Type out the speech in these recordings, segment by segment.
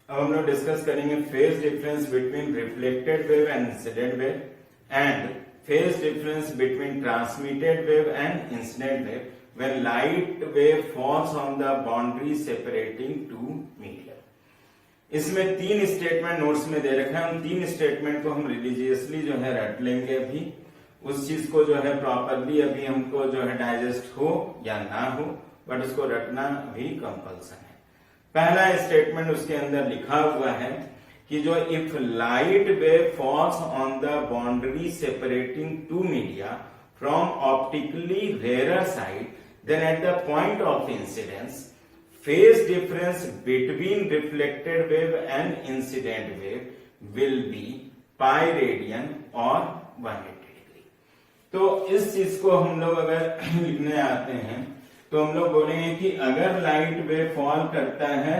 अब हम लोग डिस्कस करेंगे phase difference between reflected wave and incident wave and phase difference between transmitted wave and incident wave when light wave falls on the boundary separating two medium. इसमें तीन statement notes में दे रखा है। उन तीन स्टेटमेंट को हम रिलीजियसली जो है रट लेंगे। अभी उस चीज को जो है प्रॉपरली अभी हमको जो है डाइजेस्ट हो या ना हो, बट उसको रटना भी कंपल्सन है। पहला स्टेटमेंट उसके अंदर लिखा हुआ है कि जो if light wave falls on the boundary separating two media from optically rare side then at the point of incidence phase difference between reflected wave and incident wave will be pi radian or 180 degree। तो इस चीज को हम लोग अगर लिखने आते हैं तो हम लोग बोलेंगे कि अगर लाइट वेव फॉल करता है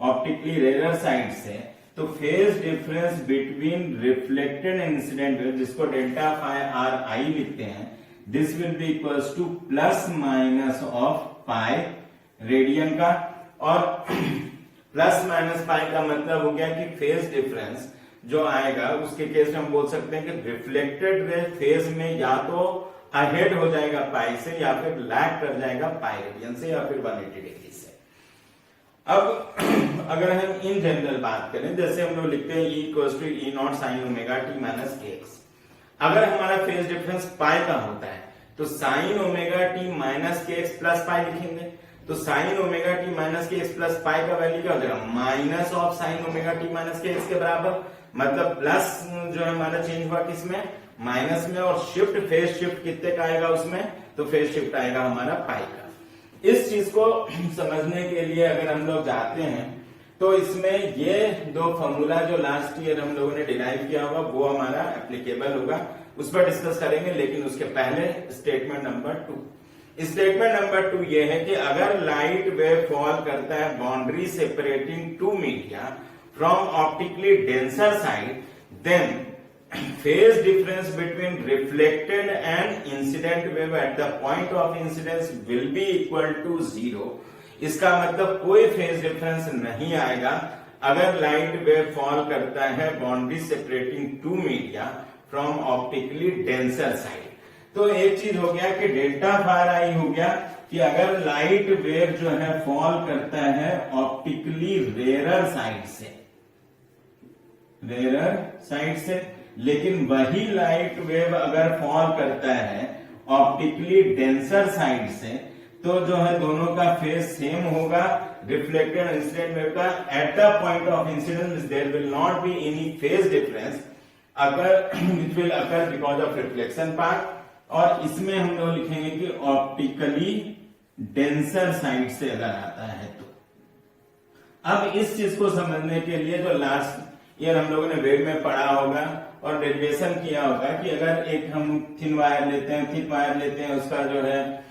ऑप्टिकली रेयर साइड से तो phase difference between reflected and incident wave, जिसको डेल्टा फाई आर आई लिखते हैं, this will be equals two plus minus of pi radian का। और प्लस माइनस पाई का मतलब हो गया कि फेज डिफरेंस जो आएगा उसके केस में हम बोल सकते हैं कि रिफ्लेक्टेड रे फेज में या तो अहेड हो जाएगा पाई से या फिर लैग कर जाएगा पाई रेडियन से या फिर 180 डिग्री से। अब अगर हम इन जनरल बात करें, जैसे हम लोग लिखते हैं E equals to E naught sine omega t minus k x. अगर हमारा फेज डिफरेंस पाई का होता है तो sine omega t minus k x plus pi लिखेंगे। तो sine omega t minus k x plus pi का वैल्यू क्या हो जाएगा? Minus of sine omega t minus k x के बराबर। मतलब प्लस जो है हमारा चेंज हुआ किसमें? माइनस में। और शिफ्ट फेज शिफ्ट कितने का आएगा उसमें? तो फेज शिफ्ट आएगा हमारा पाई का। इस चीज को समझने के लिए अगर हम लोग जाते हैं तो इसमें ये दो फॉर्मूला जो लास्ट ईयर हम लोगों ने डिराइव किया होगा वो हमारा एप्लीकेबल होगा, उस पर डिस्कस करेंगे। लेकिन उसके पहले स्टेटमेंट नंबर 2। स्टेटमेंट नंबर 2 ये है कि अगर लाइट वेव फॉल करता है boundary separating two media from optically denser side then phase difference between reflected and incident wave at the point of incidence will be equal to 0। इसका मतलब कोई phase difference नहीं आएगा अगर लाइट वेव फॉल करता है boundary separating two media from optically denser side. तो एक चीज हो गया कि डेल्टा फार आई हो गया कि अगर लाइट वेव जो है फॉल करता है ऑप्टिकली रेयर साइड से, लेकिन वही लाइट वेव अगर फॉल करता है ऑप्टिकली डेंसर साइड से तो जो है दोनों का फेज सेम होगा। रिफ्लेक्टेड इंसिडेंट वेव का at the point of incidence there will not be any phase difference which will occur because of reflection part. और इसमें हम लोग लिखेंगे कि ऑप्टिकली डेंसर साइड से अगर आता है तो। अब इस चीज को समझने के लिए जो लास्ट ईयर हम लोगों ने वेव में पढ़ा होगा और डेरिवेशन किया होगा कि अगर एक हम थिन वायर लेते हैं, थिक वायर लेते हैं, उसका जो है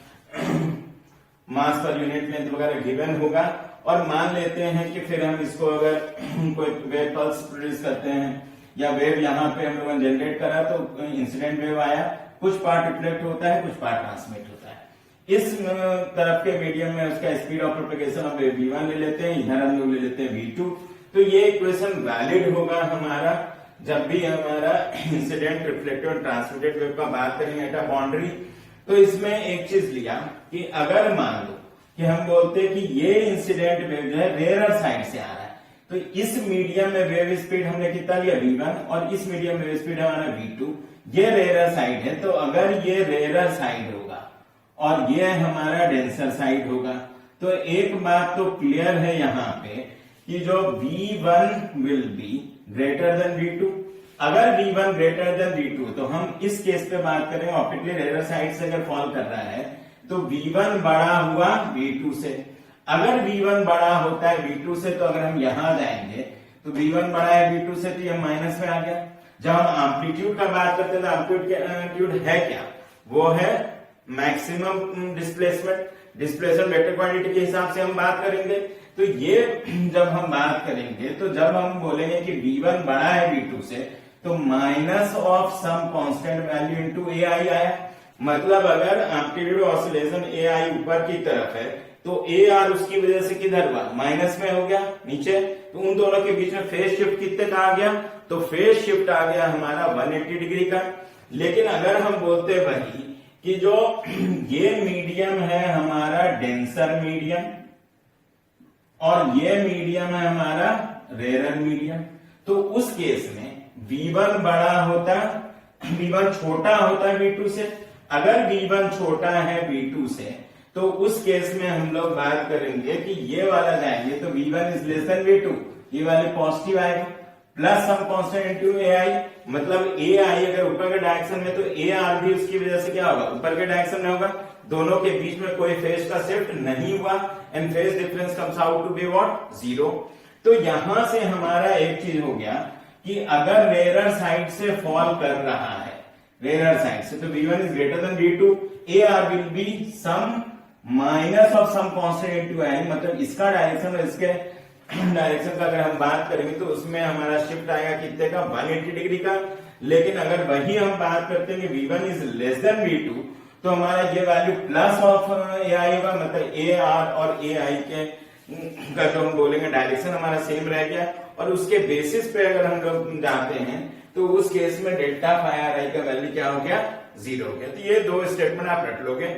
मास पर यूनिट लेंथ वगैरह गिवन होगा और मान लेते हैं कि फिर हम इसको अगर कोई वेव पल्स प्रोड्यूस करते हैं या वेव यहाँ पे हम लोगों ने जनरेट करा तो इंसिडेंट वेव आया, कुछ पार्ट रिफ्लेक्ट होता है, कुछ पार्ट ट्रांसमिट होता है। इस तरफ के मीडियम में उसका speed of propagation of wave v1 ले लेते हैं, इधर हम लोग ले लेते हैं v2। तो ये इक्वेशन वैलिड होगा हमारा जब भी हमारा इंसिडेंट रिफ्लेक्टेड और ट्रांसमिटेड वेव का बात करेंगे एट अ बाउंड्री। तो इसमें एक चीज लिया कि अगर मान लो कि हम बोलते कि ये इंसिडेंट वेव जो है रेयर साइड से आ रहा है तो इस मीडियम में वेव स्पीड हमने कितना लिया? v1 और इस मीडियम में वेव स्पीड हमारा v2। ये रेयर साइड है तो अगर ये रेयर साइड होगा और ये हमारा डेंसर साइड होगा तो एक बात तो क्लियर है यहाँ पे कि जो v1 will be greater than v2। अगर v1 ग्रेटर देन v2 तो हम इस केस पे बात करें ऑप्टिकली रेयर साइड से अगर फॉल कर रहा है तो v1 बड़ा हुआ v2 से। अगर v1 बड़ा होता है v2 से तो अगर हम यहां जाएंगे तो v1 बड़ा है v2 से तो ये माइनस में आ गया। जब हम एम्पलीट्यूड का बात करते हैं तो एम्पलीट्यूड है क्या? वो है मैक्सिमम डिस्प्लेसमेंट वेक्टर क्वांटिटी के हिसाब से हम बात करेंगे। तो ये जब हम बात करेंगे तो जब हम बोलेंगे कि v1 बड़ा है v2 से तो minus of some constant value into ai आया। मतलब अगर एम्पलीट्यूड ऑसिलेशन ए आई ऊपर की तरफ है तो ए आर उसकी वजह से किधर हुआ, माइनस में हो गया नीचे, तो उन दोनों के बीच में फेज शिफ्ट कितने का आ गया, तो फेज शिफ्ट आ गया हमारा 180 डिग्री का। लेकिन अगर हम बोलते भाई कि जो ये मीडियम है हमारा डेंसर मीडियम और ये मीडियम है हमारा रेयर मीडियम, तो उस केस में V1 बड़ा होता, V1 छोटा होता है V2 से। अगर V1 छोटा है V2 से तो उस केस में हम लोग बात करेंगे कि ये वाला जाएंगे तो V1 is less than V2, ये वाले पॉजिटिव आएगा, plus some constant into AI, मतलब AI अगर ऊपर के डायरेक्शन में तो AR भी उसकी वजह से क्या होगा, ऊपर के डायरेक्शन में होगा। दोनों के बीच में कोई फेज का शिफ्ट नहीं हुआ and phase difference comes out to be what, 0। तो यहां से हमारा एक चीज हो गया कि अगर रेयर साइड से फॉल कर रहा है, रेयर साइड से, तो V1 is greater than V2, AR will be some minus of some constant into AI, मतलब इसका डायरेक्शन और इसके डायरेक्शन का अगर हम बात करेंगे तो उसमें हमारा शिफ्ट आएगा कितने का, 180 डिग्री का। लेकिन अगर वही हम बात करते हैं कि V1 is less than V2 तो हमारा ये वैल्यू प्लस ऑफ AI होगा, मतलब AR और AI के का जो हम बोलेंगे डायरेक्शन हमारा सेम रह गया। और उसके बेसिस पे अगर हम लोग जाते हैं तो उस केस में डेल्टा फाई आर आई का वैल्यू क्या हो गया, 0 हो गया। तो ये दो स्टेटमेंट आप रट लोगे।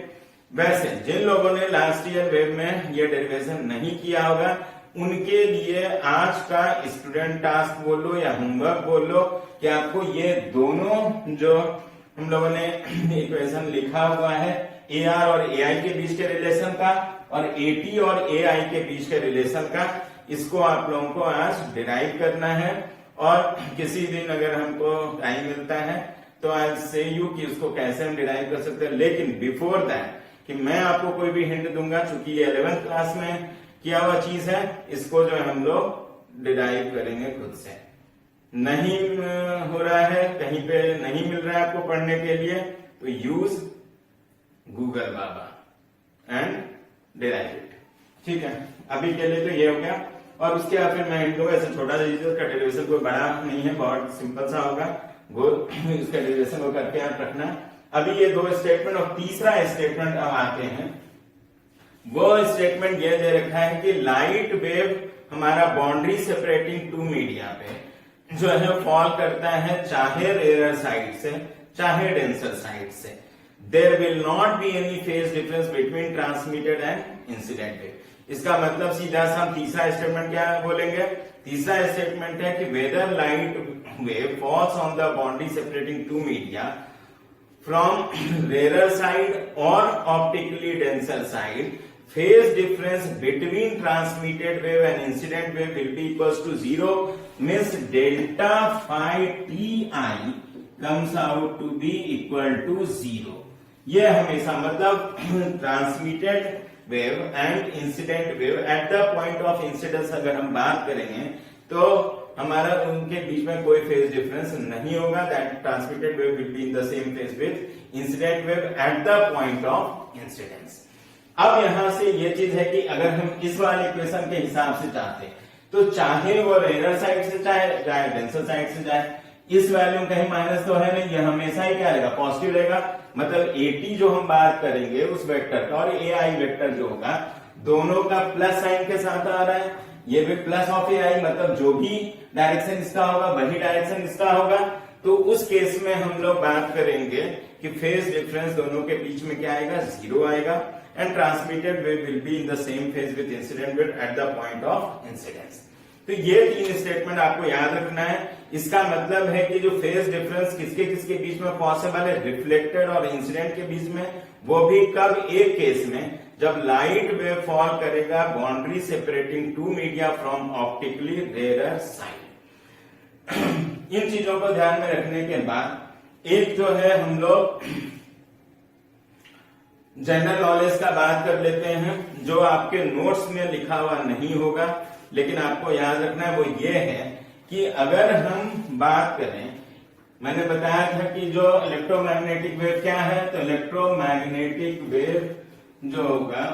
वैसे जिन लोगों ने लास्ट ईयर वेब में ये डेरिवेशन नहीं किया होगा उनके लिए आज का स्टूडेंट टास्क बोल लो या होमवर्क बोल लो कि आपको ये दोनों जो हम लोगों ने इक्वेशन लिखा हुआ है AR और AI के बीच के रिलेशन का और AT और AI के बीच के रिलेशन का, इसको आप लोगों को आज डिराइव करना है। और किसी दिन अगर हमको टाइम मिलता है तो आज से यू कि उसको कैसे हम डिराइव कर सकते हैं। लेकिन बिफोर दैट कि मैं आपको कोई भी हिंट दूंगा, चूंकि ये 11th क्लास में किया हुआ चीज है, इसको जो है हम लोग डिराइव करेंगे खुद से। नहीं हो रहा है, कहीं पे नहीं मिल रहा है आपको पढ़ने के लिए, तो use Google Baba and derive it. ठीक है, अभी के लिए तो ये हो गया। और उसके बाद फिर मैं इनको ऐसे छोटा सा का डेरिवेशन कोई बड़ा नहीं है, बहुत सिंपल सा होगा, उसका डेरिवेशन को करके आप रखना। अभी ये दो स्टेटमेंट और तीसरा स्टेटमेंट अब आते हैं। वो स्टेटमेंट ये दे रखा है कि लाइट वेव हमारा बाउंड्री सेपरेटिंग टू मीडिया पे जो है फॉल करता है, चाहे रेयर साइड से चाहे डेंसर साइड से। There will not be any phase difference between transmitted and incident wave. इसका मतलब सीधा सा हम तीसरा स्टेटमेंट क्या बोलेंगे, तीसरा स्टेटमेंट है कि whether light wave falls on the boundary separating two media from rare side और optically denser side, phase difference between transmitted wave and incident wave will be equals to 0, means delta phi ti comes out to be equal to 0। ये हमेशा मतलब transmitted wave and incident wave at the point of incidence अगर हम बात करेंगे तो हमारा उनके बीच में कोई फेज डिफरेंस नहीं होगा। That transmitted wave will be in the same phase with incident wave at the point of incidence. अब यहां से ये चीज है कि अगर हम इस वाले इक्वेशन के हिसाब से चाहते हैं तो चाहे वो रेयर साइड से चाहे डेंसर साइड से जाए, इस वैल्यू कहीं माइनस तो है नहीं, ये हमेशा ही क्या रहेगा, पॉजिटिव रहेगा। मतलब AT जो हम बात करेंगे उस वेक्टर का और AI वेक्टर जो होगा दोनों का प्लस साइन के साथ आ रहा है, ये भी प्लस ऑफ AI, मतलब जो भी डायरेक्शन इसका होगा वही डायरेक्शन इसका होगा। तो उस केस में हम लोग बात करेंगे कि फेज डिफरेंस दोनों के बीच में क्या आएगा, 0 आएगा and transmitted wave will be in the same phase with incident wave at the point of incidence। तो ये तीन स्टेटमेंट आपको याद रखना है। इसका मतलब है कि जो फेज डिफरेंस किसके किसके बीच में पॉसिबल है, रिफ्लेक्टेड और इंसिडेंट के बीच में, वो भी कब, एक केस में जब लाइट वेव फॉल करेगा boundary separating two media from optically rare side. इन चीजों को ध्यान में रखने के बाद एक जो है हम लोग जनरल नॉलेज का बात कर लेते हैं, जो आपके नोट्स में लिखा हुआ नहीं होगा लेकिन आपको याद रखना है। वो ये है कि अगर हम बात करें, मैंने बताया था कि जो इलेक्ट्रोमैग्नेटिक वेव क्या है, तो इलेक्ट्रोमैग्नेटिक वेव जो होगा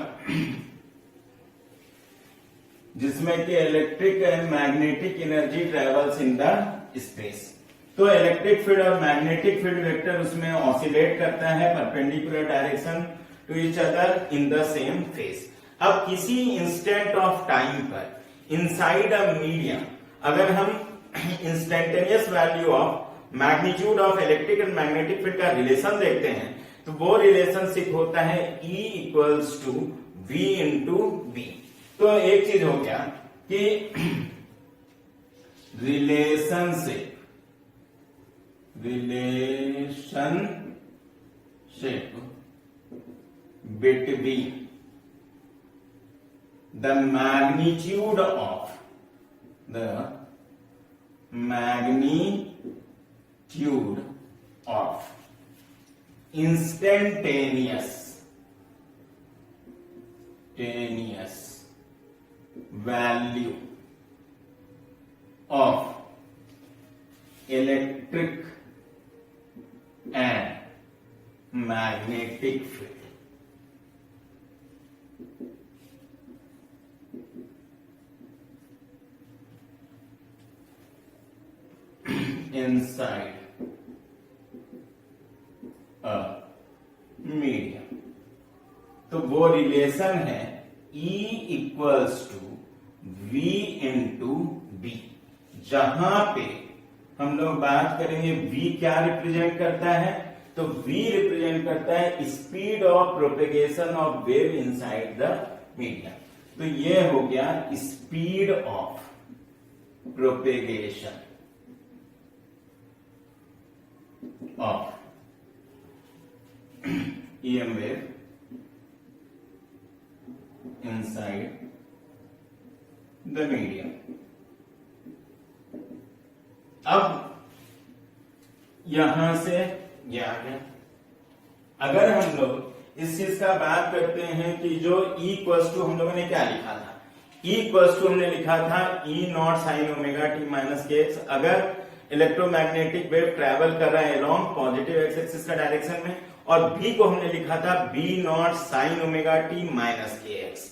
जिसमें कि electric and magnetic energy travels in the space, तो इलेक्ट्रिक फील्ड और मैग्नेटिक फील्ड वेक्टर उसमें ऑसिलेट करता है perpendicular direction to each other in the same phase. अब किसी इंस्टेंट ऑफ टाइम पर इनसाइड अ मीडियम अगर हम instantaneous value of magnitude of electric and magnetic field का रिलेशन देखते हैं तो वो रिलेशनशिप होता है E equals to V into B. तो एक चीज हो गया कि relationship between the magnitude of instantaneous value of electric and magnetic field inside a medium। तो वो रिलेशन है E equals to V into B, जहां पे हम लोग बात करेंगे V क्या रिप्रेजेंट करता है, तो V रिप्रेजेंट करता है speed of propagation of wave inside the medium. तो ये हो गया speed of propagation of EM wave inside the medium। अब यहां से यह आ गया। अगर हम लोग इस चीज का बात करते हैं कि जो E इक्वल्स टू हम लोगों ने क्या लिखा था, E इक्वल्स टू हमने लिखा था E naught sine omega t minus k x. अगर इलेक्ट्रोमैग्नेटिक वेव ट्रेवल कर रहा है अलोंग पॉजिटिव एक्स एक्सिस का डायरेक्शन में, और B को हमने लिखा था B not sine omega t minus k x.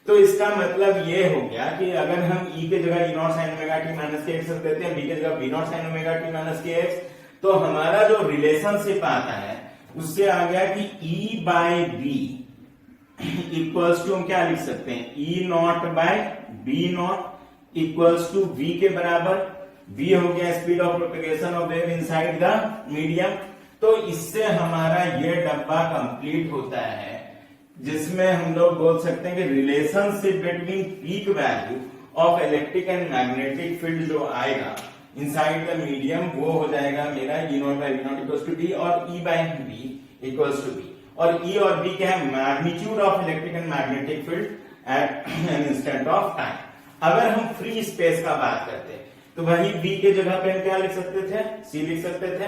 तो इसका मतलब ये हो गया कि अगर हम E के जगह E naught sine omega t minus k x देते हैं, B के जगह B not sine omega t minus k x, तो हमारा जो रिलेशनशिप आता है उससे आ गया कि E by B equals to हम क्या लिख सकते हैं, E naught by B naught equals to V के बराबर। V हो गया speed of propagation of wave inside the medium. तो इससे हमारा ये डब्बा कंप्लीट होता है, जिसमें हम लोग बोल सकते हैं कि relationship between peak value of electric and magnetic field जो आएगा इनसाइड द मीडियम वो हो जाएगा मेरा E naught by V naught equals to D और E by B equals to B। और E और B क्या है, magnitude of electric and magnetic field at an instant of time. अगर हम फ्री स्पेस का बात करते हैं तो वही B के जगह पे हम क्या लिख सकते थे, C लिख सकते थे।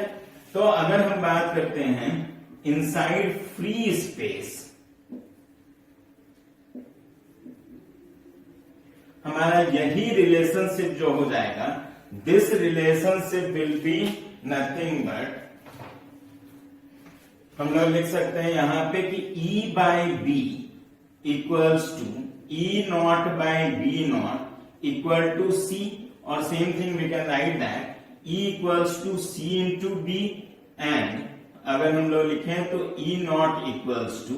तो अगर हम बात करते हैं इनसाइड फ्री स्पेस, हमारा यही रिलेशनशिप जो हो जाएगा, this relationship will be nothing but, हम लोग लिख सकते हैं यहां पे कि E by B equals to E naught by B naught equal to C, और same thing we can write that E equals to C into B, and अगर हम लोग लिखें तो E naught equals to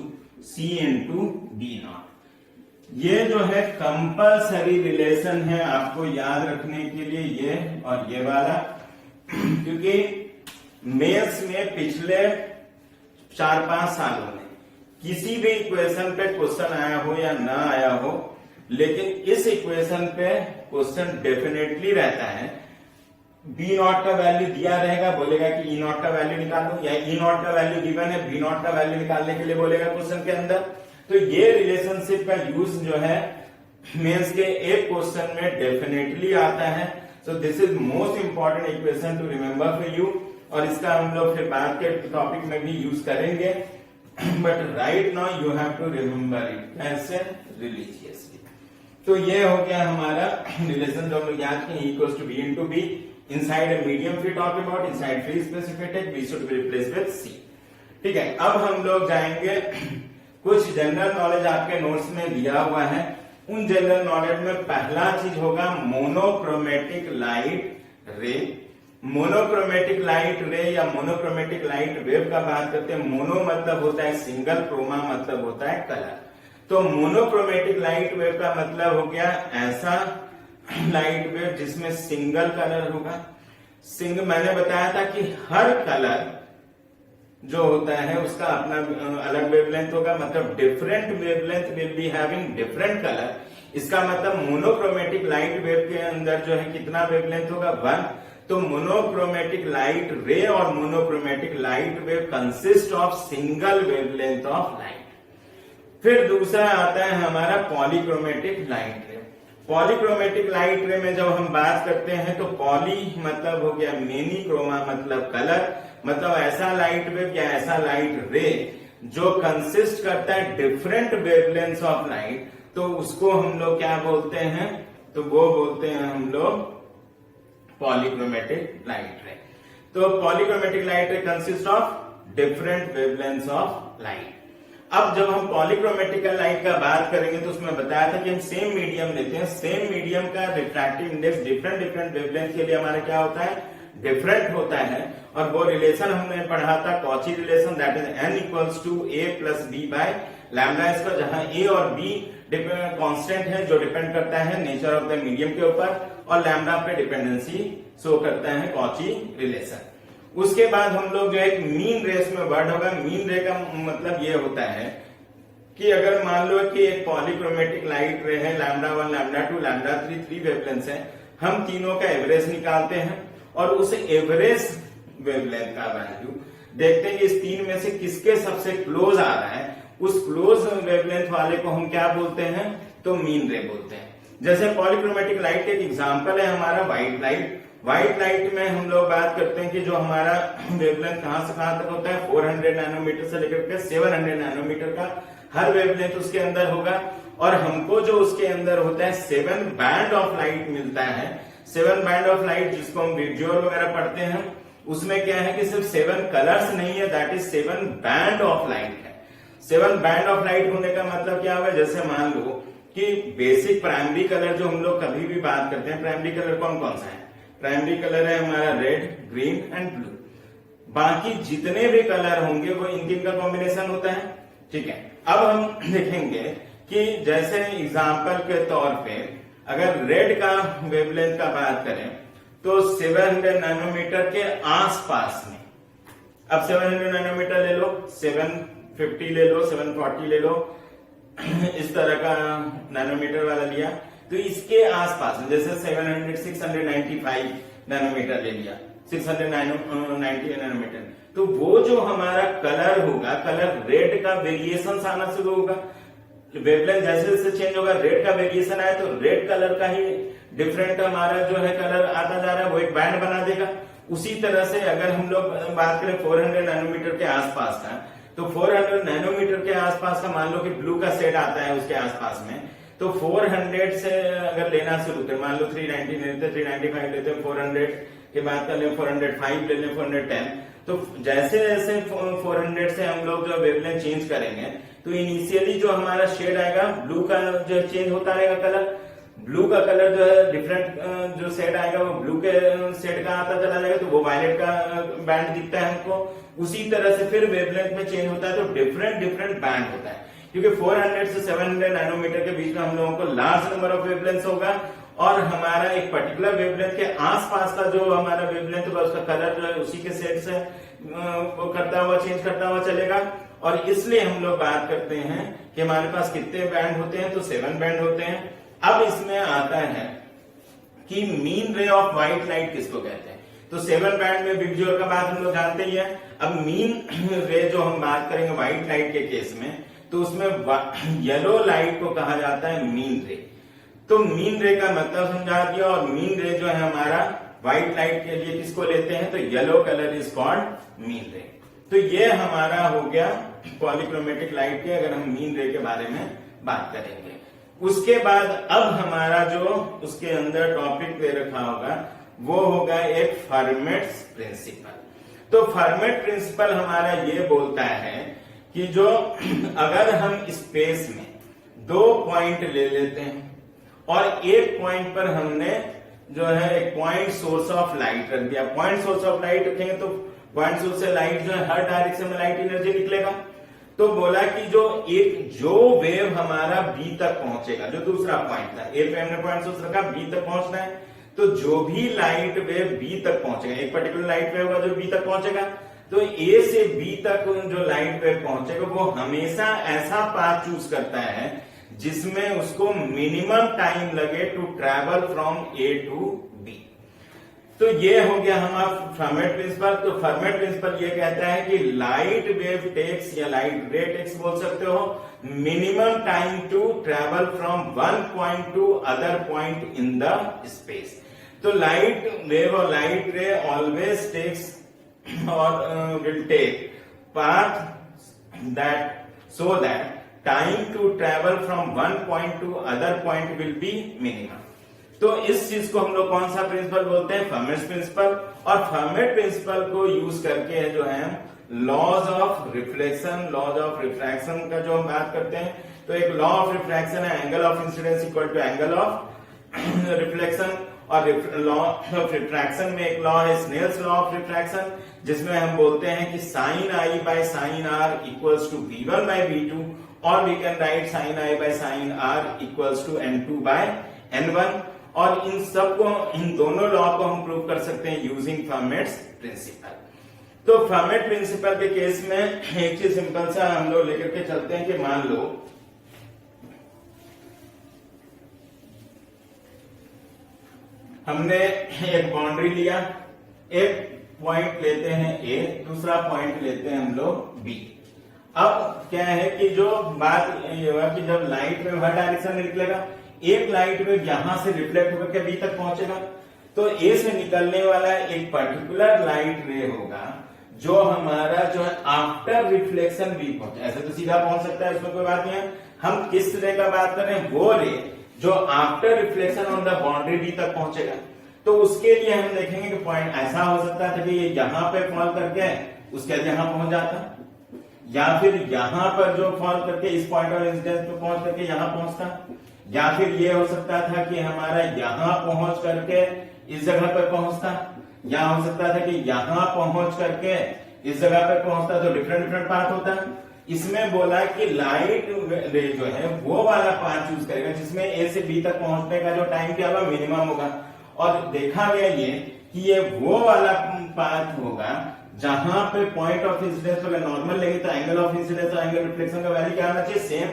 C into B naught. ये जो है compulsory relation है आपको याद रखने के लिए, ये और ये वाला, क्योंकि मेंस में पिछले 4-5 सालों में किसी भी इक्वेशन पे क्वेश्चन आया हो या ना आया हो, लेकिन इस इक्वेशन पे क्वेश्चन डेफिनेटली रहता है। बी नॉट का वैल्यू दिया रहेगा, बोलेगा कि ई नॉट का वैल्यू निकालो, या ई नॉट का वैल्यू गिवन है, बी नॉट का वैल्यू निकालने के लिए बोलेगा क्वेश्चन के अंदर। तो ये रिलेशनशिप का यूज जो है मेंस के एक क्वेश्चन में डेफिनेटली आता है। So this is most important equation two remember for you, और इसका हम लोग फिर बाद के टॉपिक में भी यूज करेंगे, but right now you have to remember it ऐसे रिलीजियसली। तो ये हो गया हमारा रिलेशन जो हम लोग याद किए, equals to B into B inside a medium we talk about, inside free specificated B should be replace with C. ठीक है, अब हम लोग जाएंगे कुछ जनरल नॉलेज आपके नोट्स में दिया हुआ है। उन जनरल नॉलेज में पहला चीज होगा मोनोक्रोमेटिक लाइट रे, मोनोक्रोमेटिक लाइट रे या मोनोक्रोमेटिक लाइट वेव का बात करते हैं। मोनो मतलब होता है सिंगल, क्रोमा मतलब होता है कलर। तो मोनोक्रोमेटिक लाइट वेव का मतलब हो गया ऐसा लाइट वेव जिसमें सिंगल कलर होगा। मैंने बताया था कि हर कलर जो होता है उसका अपना अलग वेवलेंथ होगा, मतलब different wavelength will be having different colour. इसका मतलब मोनोक्रोमेटिक लाइट वेव के अंदर जो है कितना वेवलेंथ होगा, 1। तो मोनोक्रोमेटिक लाइट रे और monochromatic light wave consist of single wavelength of light. फिर दूसरा आता है हमारा पॉलीक्रोमेटिक लाइट रे। पॉलीक्रोमेटिक लाइट रे में जब हम बात करते हैं तो पॉली मतलब हो गया मेनी, क्रोमा मतलब कलर, मतलब ऐसा लाइट वेव या ऐसा लाइट रे जो कंसिस्ट करता है डिफरेंट वेवलेंथ्स ऑफ लाइट, तो उसको हम लोग क्या बोलते हैं, तो वो बोलते हैं हम लोग पॉलीक्रोमेटिक लाइट रे। तो polychromatic light ray consist of different wavelengths of light. अब जब हम पॉलीक्रोमेटिक लाइट का बात करेंगे तो उसमें बताया था कि हम सेम मीडियम लेते हैं, सेम मीडियम का रिफ्रैक्टिव इंडेक्स डिफरेंट वेवलेंथ के लिए हमारा क्या होता है, डिफरेंट होता है। और वो रिलेशन हमने पढ़ा था Cauchy relation, that is n equals to a plus b by lambda इसका, जहां a और b कांस्टेंट है जो डिपेंड करता है नेचर ऑफ द मीडियम के ऊपर, और लैम्डा पे डिपेंडेंसी शो करता है कॉची रिलेशन। उसके बाद हम लोग जो एक मीन रेस में वर्ड होगा, मीन रे का मतलब ये होता है कि अगर मान लो कि एक पॉलीक्रोमेटिक लाइट रे है, लैम्डा 1 लैम्डा 2 लैम्डा 3 3 वेवलेंथ है, हम तीनों का एवरेज निकालते हैं और उस एवरेज वेवलेंथ का वैल्यू देखते हैं कि इस तीन में से किसके सबसे क्लोज आ रहा है, उस क्लोज वेवलेंथ वाले को हम क्या बोलते हैं, तो मीन रे बोलते हैं। जैसे पॉलीक्रोमेटिक लाइट एक एग्जांपल है हमारा व्हाइट लाइट। व्हाइट लाइट में हम लोग बात करते हैं कि जो हमारा वेवलेंथ कहां से कहां तक होता है, 400 नैनोमीटर से लेकर के 700 नैनोमीटर का हर वेवलेंथ उसके अंदर होगा। और हमको जो उसके अंदर होता है 7 बैंड ऑफ लाइट मिलता है। 7 बैंड ऑफ लाइट जिसको हम विजुअल वगैरह पढ़ते हैं, उसमें क्या है कि सिर्फ 7 कलर्स नहीं है, that is 7 band of light है। 7 बैंड ऑफ लाइट होने का मतलब क्या होगा, जैसे मान लो कि बेसिक प्राइमरी कलर जो हम लोग कभी भी बात करते हैं, प्राइमरी कलर कौन कौन सा है, प्राइमरी कलर है हमारा रेड, ग्रीन एंड ब्लू। बाकी जितने भी कलर होंगे वो इन तीन का कॉम्बिनेशन होता है, ठीक है। अब हम देखेंगे कि जैसे एग्जांपल के तौर पे अगर रेड का वेवलेंथ का बात करें तो 700 नैनोमीटर के आसपास में, अब 700 नैनोमीटर ले लो, 750 ले लो, 740 ले लो, इस तरह का नैनोमीटर वाला लिया, तो इसके आसपास में जैसे 695 नैनोमीटर ले लिया, 690 नैनोमीटर, तो वो जो हमारा कलर होगा, कलर रेड का वेरिएशन आना शुरू होगा। वेवलेंथ जैसे जैसे चेंज होगा, रेड का वेरिएशन आए तो रेड कलर का ही डिफरेंट हमारा जो है कलर आता जा रहा है, वो एक बैंड बना देगा। उसी तरह से अगर हम लोग बात करें 400 नैनोमीटर के आसपास का, तो 400 नैनोमीटर के आसपास का मान लो कि ब्लू का शेड आता है उसके आसपास में, तो 400 से अगर लेना शुरू करें, मान लो 390 लेते, 395 लेते, 400 के बाद कर ले 405 ले लें, 410, तो जैसे जैसे 400 से हम लोग जो वेवलेंथ चेंज करेंगे तो इनिशियली जो हमारा शेड आएगा ब्लू का जो चेंज होता रहेगा कलर, ब्लू का कलर जो है डिफरेंट जो शेड आएगा वो ब्लू के शेड का आता चला जाएगा, तो वो वायलेट का बैंड दिखता है हमको। उसी तरह से फिर वेवलेंथ में चेंज होता है तो डिफरेंट बैंड होता है, क्योंकि 400 से 700 नैनोमीटर के बीच में हम लोगों को लार्ज नंबर ऑफ वेवलेंथ होगा, और हमारा एक पर्टिकुलर वेवलेंथ के आसपास का जो हमारा वेवलेंथ होगा उसका कलर जो है उसी के शेड से वो करता हुआ चेंज करता हुआ चलेगा। और इसलिए हम लोग बात करते हैं कि हमारे पास कितने बैंड होते हैं, तो 7 बैंड होते हैं। अब इसमें आता है कि mean ray of white light किसको कहते हैं, तो 7 बैंड में विजुअल का बात हम लोग जानते ही है। अब मीन रे जो हम बात करेंगे व्हाइट लाइट के केस में, तो उसमें येलो लाइट को कहा जाता है मीन रे। तो मीन रे का मतलब समझा दिया, और मीन रे जो है हमारा व्हाइट लाइट के लिए किसको लेते हैं, तो yellow colour is called mean रे। तो ये हमारा हो गया पॉलीक्रोमेटिक लाइट के, अगर हम मीन रे के बारे में बात करेंगे। उसके बाद अब हमारा जो उसके अंदर टॉपिक दे रखा होगा वो होगा एक फर्मेट्स प्रिंसिपल। तो फर्मेट प्रिंसिपल हमारा ये बोलता है कि जो अगर हम स्पेस में 2 पॉइंट ले लेते हैं और एक पॉइंट पर हमने जो है एक पॉइंट सोर्स ऑफ लाइट रख दिया। पॉइंट सोर्स ऑफ लाइट रखेंगे तो पॉइंट सोर्स से लाइट जो है हर डायरेक्शन में लाइट एनर्जी निकलेगा। तो बोला कि जो वेव हमारा बी तक पहुंचेगा, जो दूसरा पॉइंट था, ए पे हमने पॉइंट सोर्स रखा, बी तक पहुंचना है, तो जो भी लाइट वेव बी तक पहुंचेगा, एक पर्टिकुलर लाइट वेव होगा जो बी तक पहुंचेगा, तो ए से बी तक जो लाइट वेव पहुंचेगा वो हमेशा ऐसा पाथ चूज करता है जिसमें उसको मिनिमम टाइम लगे to travel from A to B. तो ये हो गया हमारा फर्मेट प्रिंसिपल। तो फर्मेट प्रिंसिपल ये कहता है कि लाइट वेव टेक्स या लाइट रे टेक्स बोल सकते हो minimum time to travel from one point to other point in the space. तो लाइट वेव और लाइट रे ऑलवेज टेक्स और will take path so that time to travel from one point to other point will be minimum। तो इस चीज को हम लोग कौन सा प्रिंसिपल बोलते हैं? Fermat principle. और फर्मेट प्रिंसिपल को यूज करके जो है laws of reflection, laws of refraction का जो हम बात करते हैं, तो एक लॉ ऑफ रिफ्रैक्शन है angle of incidence equal to angle of reflection, और लॉ ऑफ रिफ्रैक्शन में एक लॉ है स्नेल्स लॉ ऑफ रिफ्रैक्शन, जिसमें हम बोलते हैं कि sine i by sine r equals to v1 by v2, और we can write sine i by sine r equals to n2 by n1। और इन सबको, इन दोनों लॉ को हम प्रूव कर सकते हैं यूजिंग फर्मेट्स प्रिंसिपल। तो फर्मेट प्रिंसिपल के केस में एक चीज सिंपल सा हम लोग लेकर के चलते हैं कि मान लो हमने एक बाउंड्री लिया, एक पॉइंट लेते हैं ए, दूसरा पॉइंट लेते हैं हम लोग बी। अब क्या है कि जो बात ये हुआ कि जब लाइट में हर डायरेक्शन में निकलेगा, एक लाइट में यहां से रिफ्लेक्ट होकर के बी तक पहुंचेगा, तो ए से निकलने वाला एक पर्टिकुलर लाइट रे होगा जो हमारा जो है आफ्टर रिफ्लेक्शन बी पहुंचे। ऐसे तो सीधा पहुंच सकता है, इसमें कोई बात नहीं है। हम किस रे का बात कर रहे हैं? वो रे जो after reflection on the boundary B तक पहुंचेगा। तो उसके लिए हम देखेंगे कि पॉइंट ऐसा हो सकता था कि ये यहां पे फॉल करके उसके बाद यहां पहुंच जाता, या फिर यहां पर जो फॉल करके इस पॉइंट ऑफ इंसिडेंस पे पहुंच करके यहां पहुंचता, या फिर ये हो सकता था कि हमारा यहां पहुंच करके इस जगह पर पहुंचता, या हो सकता था कि यहां पहुंच करके इस जगह पर पहुंचता। तो डिफरेंट डिफरेंट पाथ होता। इसमें बोला कि लाइट रे जो है वो वाला पाथ चूज करेगा जिसमें ए से बी तक पहुंचने का जो टाइम क्या होगा, मिनिमम होगा। और देखा गया ये कि ये वो वाला पाथ होगा जहां पे पॉइंट ऑफ इंसिडेंस अगर नॉर्मल लेंगे तो एंगल ऑफ इंसिडेंस और एंगल रिफ्लेक्शन का वैल्यू क्या होना चाहिए? सेम।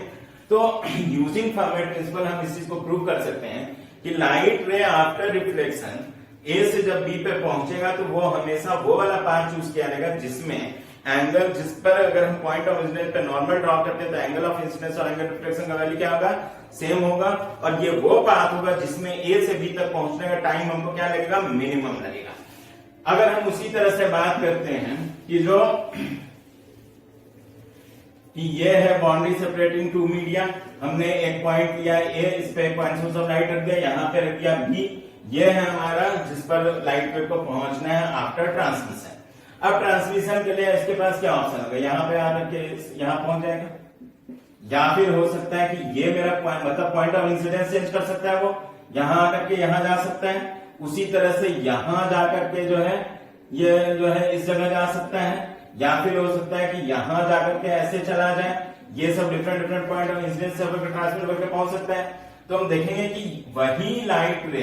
तो यूजिंग फर्मेट प्रिंसिपल हम इस चीज को प्रूव कर सकते हैं कि लाइट रे आफ्टर रिफ्लेक्शन ए से जब बी पे पहुंचेगा तो वो हमेशा वो वाला पाथ चूज किया जाएगा जिसमें एंगल, जिस पर अगर हम पॉइंट ऑफ इंसिडेंस पे नॉर्मल ड्रॉ करते हैं तो एंगल ऑफ इंसिडेंस और एंगल रिफ्लेक्शन का वैल्यू क्या होगा? सेम होगा। और ये वो पाथ होगा जिसमें ए से बी तक पहुंचने का टाइम हमको क्या लगेगा? मिनिमम लगेगा। अगर हम उसी तरह से बात करते हैं कि जो कि ये है बाउंड्री सेपरेटिंग टू मीडिया, हमने एक पॉइंट लिया ए, इस पे एक पॉइंट सोर्स ऑफ लाइट रख दिया, यहां पे रख दिया बी, ये है हमारा जिस पर लाइट वेव को पहुंचना है आफ्टर ट्रांसमिशन। अब ट्रांसमिशन के लिए इसके पास क्या ऑप्शन होगा? यहां पे आकर के यहां पहुंच जाएगा, या फिर हो सकता है कि ये मेरा मतलब पॉइंट ऑफ इंसिडेंस चेंज कर सकता है, वो यहां आकर के यहां जा सकता है, उसी तरह से यहां जाकर के जो है ये जो है इस जगह जा सकता है, या फिर हो सकता है कि यहां जाकर के ऐसे चला जाए। ये सब different different point of incidence से होकर ट्रांसमिट होकर पहुंच सकता है। तो हम देखेंगे कि वही लाइट रे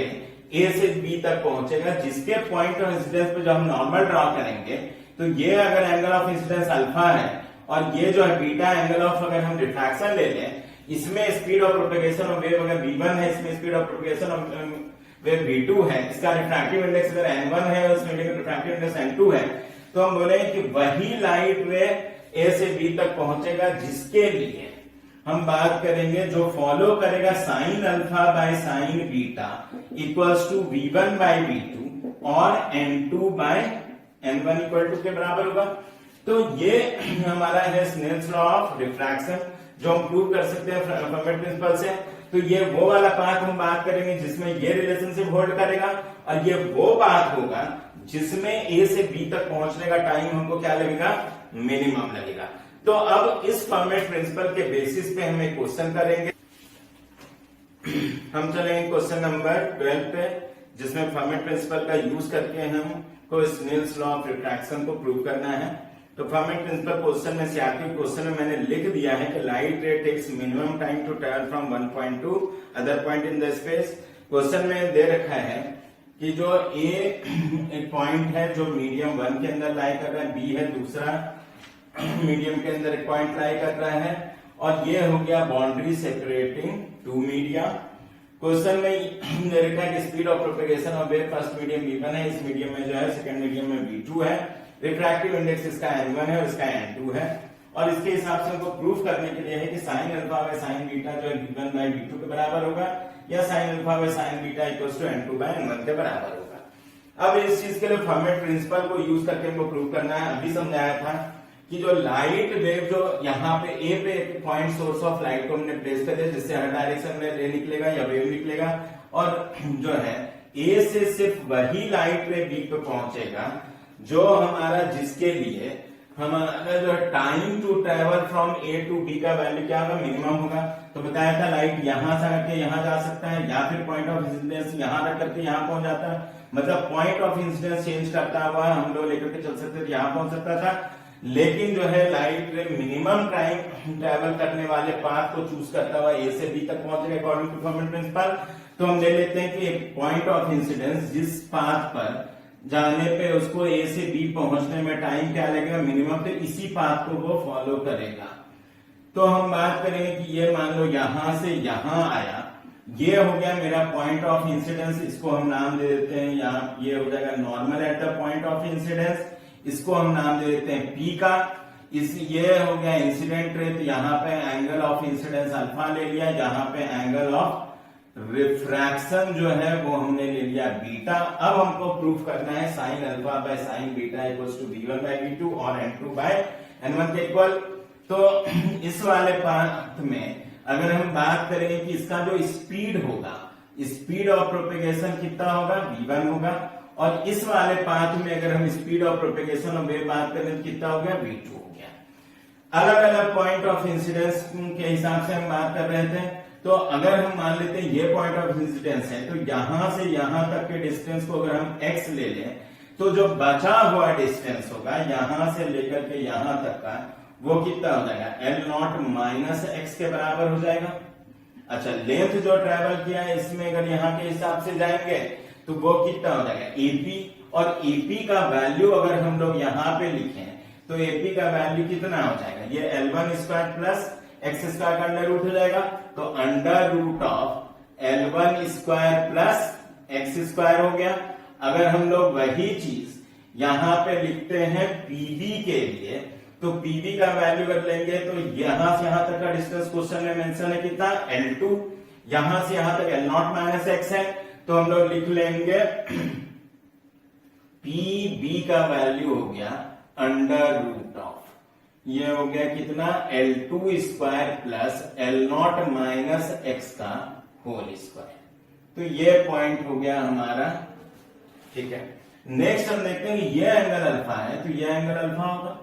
ए से बी तक पहुंचेगा जिसके पॉइंट ऑफ इंसिडेंस पे जो हम नॉर्मल ड्रॉ करेंगे, तो ये अगर एंगल ऑफ इंसिडेंस अल्फा है और ये जो है बीटा एंगल ऑफ अगर हम रिफ्रैक्शन ले लें, इसमें speed of propagation of wave अगर v1 है, इसमें speed of propagation of wave v2 है, इसका रिफ्रैक्टिव इंडेक्स अगर n1 है और इसमें रिफ्रैक्टिव इंडेक्स n2 है, तो हम बोलेंगे कि वही लाइट रे ए से बी तक पहुंचेगा जिसके लिए हम बात करेंगे जो फॉलो करेगा sine alpha by sine beta equals to v1 by v2 और n2 by n1 equal to के बराबर होगा। तो ये हमारा है स्नेल्स लॉ ऑफ रिफ्रैक्शन जो हम प्रूव कर सकते हैं फर्मेट प्रिंसिपल से। तो ये वो वाला पाथ हम बात करेंगे जिसमें ये रिलेशनशिप होल्ड करेगा, और ये वो पाथ होगा जिसमें ए से बी तक पहुंचने का टाइम हमको क्या लगेगा? मिनिमम लगेगा। तो अब इस फर्मेट प्रिंसिपल के बेसिस पे हम एक क्वेश्चन करेंगे। हम चलेंगे क्वेश्चन नंबर 12 पे जिसमें फर्मी प्रिंसिपल का यूज करके हमको स्नेल्स लॉ ऑफ रिफ्रैक्शन को प्रूव करना है। तो फर्मी प्रिंसिपल क्वेश्चन में से आती क्वेश्चन में मैंने लिख दिया है कि light ray takes minimum time to travel from one point to other point in the space. Question में दे रखा है कि जो ए एक पॉइंट है जो मीडियम 1 के अंदर लाई कर रहा है, बी है दूसरा मीडियम के अंदर एक पॉइंट लाई कर रहा है, और ये हो गया boundary separating two media. Question में दे रखा है कि speed of propagation of wave first medium v1 है, इस मीडियम में जो है सेकंड मीडियम में v2 है, रिफ्रैक्टिव इंडेक्स इसका n1 है और इसका n2 है, और इसके हिसाब से हमको प्रूफ करने के लिए है कि sine alpha by sine beta जो है v1 बाय v2 के बराबर होगा, या sine alpha by sine beta equals to n2 by n1 के बराबर होगा। अब इस चीज के लिए फर्मी प्रिंसिपल को यूज करके हमको प्रूव करना है। अभी समझाया था कि जो लाइट वेव जो यहाँ पे ए पे पॉइंट सोर्स ऑफ लाइट को हमने प्लेस कर दिया, जिससे हर डायरेक्शन में रे निकलेगा या वेव निकलेगा, और जो है ए से सिर्फ वही लाइट वेव बी पे पहुंचेगा जो हमारा जिसके लिए हमारा जो time to travel from A to B का वैल्यू क्या होगा, मिनिमम होगा। तो बताया था लाइट यहां से आके यहां जा सकता है, या फिर पॉइंट ऑफ इंसिडेंस यहां रख करके यहां पहुंच जाता है, मतलब पॉइंट ऑफ इंसिडेंस चेंज करता हुआ हम लोग लेकर के चल सकते थे, यहां पहुंच सकता था। लेकिन जो है लाइट मिनिमम टाइम ट्रेवल करने वाले पाथ को चूज करता हुआ ए से बी तक पहुंचेगा अकॉर्डिंग टू फर्मी प्रिंसिपल। तो हम ले लेते हैं कि एक पॉइंट ऑफ इंसिडेंस जिस पाथ पर जाने पे उसको ए से बी पहुंचने में टाइम क्या लगेगा, मिनिमम, तो इसी पाथ को वो फॉलो करेगा। तो हम बात करेंगे कि ये मान लो यहां से यहां आया, ये हो गया मेरा पॉइंट ऑफ इंसिडेंस, इसको हम नाम दे देते हैं, यहाँ ये हो जाएगा normal at the point of incidence, इसको हम नाम दे देते हैं पी का। ये हो गया इंसिडेंट रे, तो यहाँ पे एंगल ऑफ इंसिडेंस अल्फा ले लिया, यहाँ पे एंगल ऑफ रिफ्रैक्शन जो है वो हमने ले लिया बीटा। अब हमको प्रूफ करना है sine alpha by sine beta equals to v1 by v2 और n2 बाय n1 के इक्वल। तो इस वाले पाथ में अगर हम बात करेंगे कि इसका जो स्पीड होगा, स्पीड ऑफ प्रोपेगेशन कितना होगा, v1 होगा, और इस वाले पाथ में अगर हम speed of propagation of wave बात करें तो कितना हो गया, v2 हो गया। अलग अलग पॉइंट ऑफ इंसिडेंस के हिसाब से हम बात कर रहे थे। तो अगर हम मान लेते हैं ये पॉइंट ऑफ इंसिडेंस है, तो यहां से यहां तक के डिस्टेंस को अगर हम x ले लें, तो जो बचा हुआ डिस्टेंस होगा यहां से लेकर के यहां तक का, वो कितना हो जाएगा, L0 माइनस x के बराबर हो जाएगा। अच्छा, लेंथ जो ट्रेवल किया है इसमें अगर यहाँ के हिसाब से जाएंगे तो वो कितना हो जाएगा, AP, और AP का वैल्यू अगर हम लोग यहाँ पे लिखें तो AP का वैल्यू कितना हो जाएगा, ये L1 square plus x square का अंडर रूट हो जाएगा, तो under root of L1 square plus x square हो गया। अगर हम लोग वही चीज यहां पे लिखते हैं PB के लिए, तो PB का वैल्यू अगर लेंगे तो यहां से यहां तक का डिस्टेंस क्वेश्चन में मेंशन है कितना, L2, यहां से यहां तक L0 माइनस एक्स है, तो हम लोग लिख लेंगे PB का वैल्यू हो गया अंडर रूट ऑफ, ये हो गया कितना, L2 square plus L0 minus x का होल स्क्वायर। तो ये पॉइंट हो गया हमारा, ठीक है। नेक्स्ट हम देखते हैं ये एंगल अल्फा है, तो ये एंगल अल्फा होगा।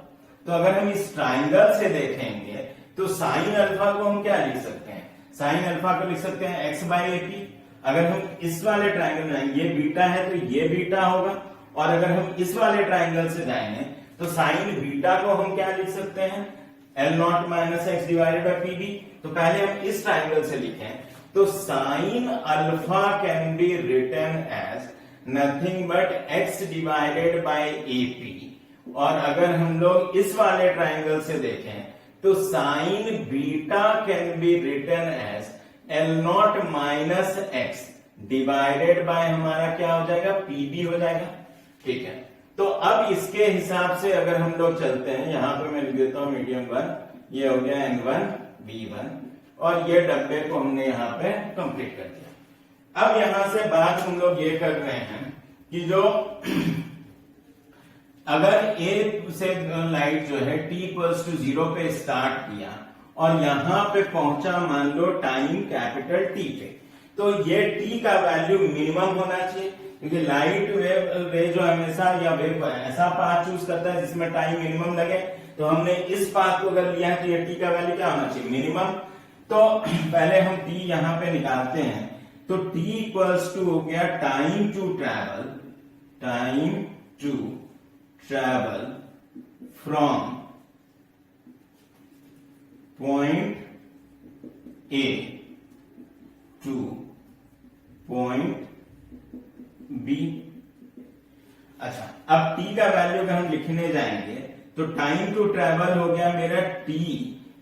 तो अगर हम इस ट्राइंगल से देखेंगे तो साइन अल्फा को हम क्या लिख सकते हैं, साइन अल्फा को लिख सकते हैं एक्स बाई एपी। अगर हम इस वाले ट्राइंगल में, ये बीटा है तो ये बीटा होगा, और अगर हम इस वाले ट्राइंगल से जाएंगे तो साइन बीटा को हम क्या लिख सकते हैं, L0 minus x divided by PB. तो पहले हम इस ट्राइंगल से लिखें तो sine alpha can be written as nothing but x divided by AP, और अगर हम लोग इस वाले ट्राइंगल से देखें तो sine beta can be written as L0 minus x divided by हमारा क्या हो जाएगा, पीबी हो जाएगा, ठीक है। तो अब इसके हिसाब से अगर हम लोग चलते हैं, यहां पे मैं लिख देता हूं मीडियम 1, ये हो गया N1 V1, और ये डब्बे को हमने यहाँ पे कंप्लीट कर दिया। अब यहां से बात हम लोग ये कर रहे हैं कि जो अगर ए से लाइट जो है t=0 पे स्टार्ट किया और यहां पे पहुंचा मान लो टाइम कैपिटल T पे, तो ये t का वैल्यू मिनिमम होना चाहिए, क्योंकि लाइट वे जो हमेशा या वेव ऐसा पाथ चूज करता है जिसमें टाइम मिनिमम लगे। तो हमने इस पाथ को अगर लिया है तो ये t का वैल्यू क्या होना चाहिए, मिनिमम। तो पहले हम t यहाँ पे निकालते हैं, तो t इक्वल्स टू हो गया time to travel from point A to point B। अच्छा, अब t का वैल्यू अगर हम लिखने जाएंगे तो टाइम टू ट्रैवल हो गया मेरा t,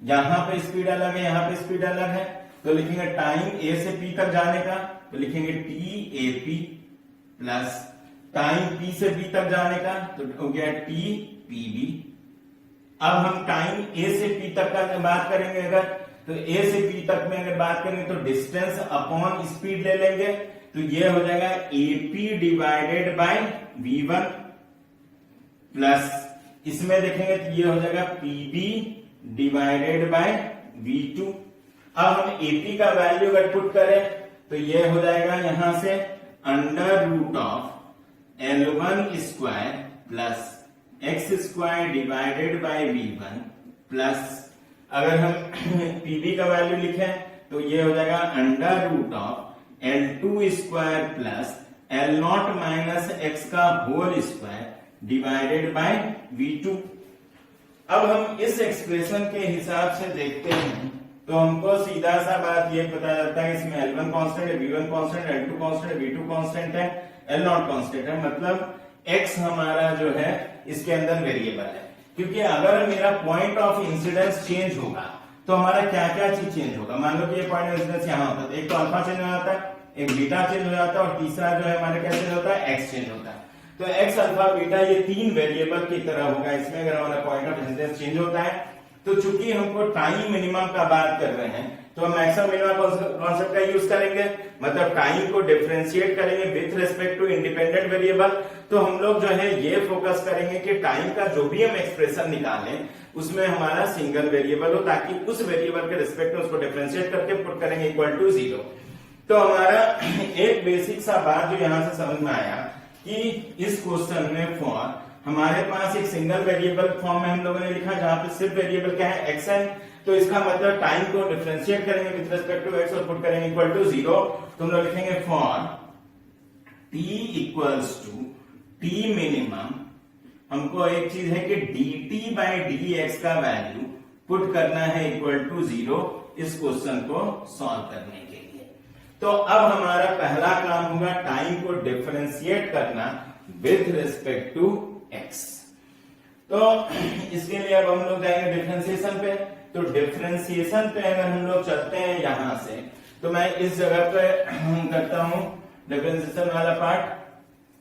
यहां पे स्पीड अलग है, यहां पे स्पीड अलग है, तो लिखेंगे टाइम a से p तक जाने का, तो लिखेंगे t ap plus time p से b तक जाने का, तो हो गया t pb। अब हम टाइम a से p तक का बात करेंगे, अगर तो a से p तक में अगर बात करेंगे तो डिस्टेंस अपॉन स्पीड ले लेंगे, तो ये हो जाएगा ap divided by v1 plus इसमें देखेंगे तो ये हो जाएगा pb डिवाइडेड बाय v2। अब हम ap का वैल्यू अगर पुट करें तो ये हो जाएगा यहां से under root of L1 square plus x square divided by v1 plus अगर हम pb का वैल्यू लिखें तो ये हो जाएगा under root of L2 square plus L0 minus x का whole square divided by v2। अब हम इस एक्सप्रेशन के हिसाब से देखते हैं तो हमको सीधा सा बात ये पता चलता है इसमें L1 कांस्टेंट है, V1 कांस्टेंट है, L2 कांस्टेंट है, V2 कांस्टेंट है, L0 कांस्टेंट है, मतलब x हमारा जो है इसके अंदर वेरिएबल है। क्योंकि अगर मेरा पॉइंट ऑफ इंसिडेंस चेंज होगा तो हमारा क्या क्या चीज चेंज होगा। मान लो कि ये पॉइंट ऑफ इंसिडेंस यहाँ होता है, एक तो अल्फा चेंज हो जाता है, एक बीटा चेंज हो जाता है, और तीसरा जो है हमारा क्या चेंज होता है, एक्स चेंज होता है। तो एक्स अल्फा बीटा ये तीन वेरिएबल की तरह होगा इसमें अगर हमारा पॉइंट ऑफ इंसिडेंस चेंज होता है। तो चूंकि हमको टाइम मिनिमम का बात कर रहे हैं तो हम मैक्सिमम मिनिमम कॉन्सेप्ट का यूज करेंगे, मतलब टाइम को डिफरेंशिएट करेंगे with respect to independent variable. तो हम लोग जो है ये फोकस करेंगे कि टाइम का जो भी हम एक्सप्रेशन निकालें उसमें हमारा सिंगल वेरिएबल हो, ताकि उस वेरिएबल के रिस्पेक्ट में उसको डिफरेंशिएट करके पुट करेंगे इक्वल टू 0। तो हमारा एक बेसिक सा बात जो यहां से समझ में आया कि इस क्वेश्चन में फॉर हमारे पास एक सिंगल वेरिएबल फॉर्म में हम लोगों ने लिखा जहां पे सिर्फ वेरिएबल क्या है, एक्स है। तो इसका मतलब टाइम को डिफरेंशिएट करेंगे विद रिस्पेक्ट टू एक्स और पुट करेंगे इक्वल टू 0। तो हम लोग लिखेंगे for t equals to t minimum, हमको एक चीज है कि dt बाय dx का वैल्यू पुट करना है इक्वल टू 0 इस क्वेश्चन को सॉल्व करने के लिए। तो अब हमारा पहला काम होगा टाइम को डिफरेंशिएट करना विथ रिस्पेक्ट टू x। तो इसके लिए अब हम लोग जाएंगे डिफरेंशिएशन पे। तो डिफरेंशिएशन पे अगर हम लोग चलते हैं यहां से, तो मैं इस जगह पे करता हूं डिफरेंशिएशन वाला पार्ट।